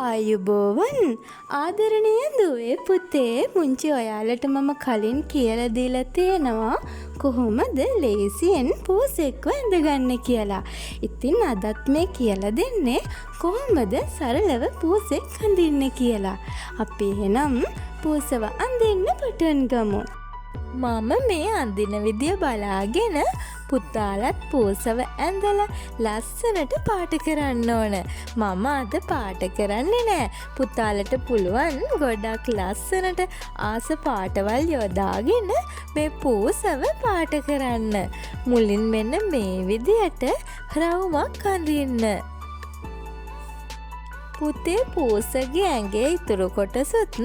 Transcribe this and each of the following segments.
ආයුබෝවන් ආදරණීය දුවේ පුතේ මුංචි ඔයාලට මම කලින් කියලා දීලා තියෙනවා කොහොමද ලේසියෙන් පූසෙක්ව ඇඳගන්නේ කියලා. ඉතින් අදත් මේ කියලා දෙන්නේ කොහොමද සරලව පූසෙක් අඳින්නේ කියලා. අපි එහෙනම් පූසව අඳින්න පටන් ගමු. මම මේ අඳින විදිය බලාගෙන පුතාලත් පූසව ඇඳලා ලස්සනට පාට කරන්න ඕන. මම අද පාට කරන්නේ නෑ. පුතාලට පුළුවන් ගොඩක් ලස්සනට ආස පාටවල් යොදාගෙන මේ පූසව පාට කරන්න. මුලින් මෙන්න මේ විදියට රවුමක් අඳින්න. පුතේ පූසගේ ඇඟේ ඉතුරු කොටසත්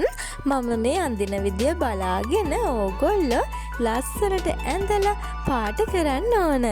මම මේ අඳින විදිය බලාගෙන ඕගොල්ලෝ ලස්සනට ඇඳලා පාට කරන්න ඕන.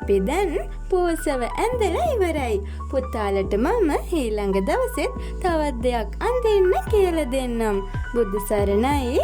අපි දැන් පූසව ඇඳලා ඉවරයි. පුතාලට මම ඊළඟ දවසෙත් තවත් දෙයක් අඳින්න කියලා දෙන්නම්. බුදු සරණයි.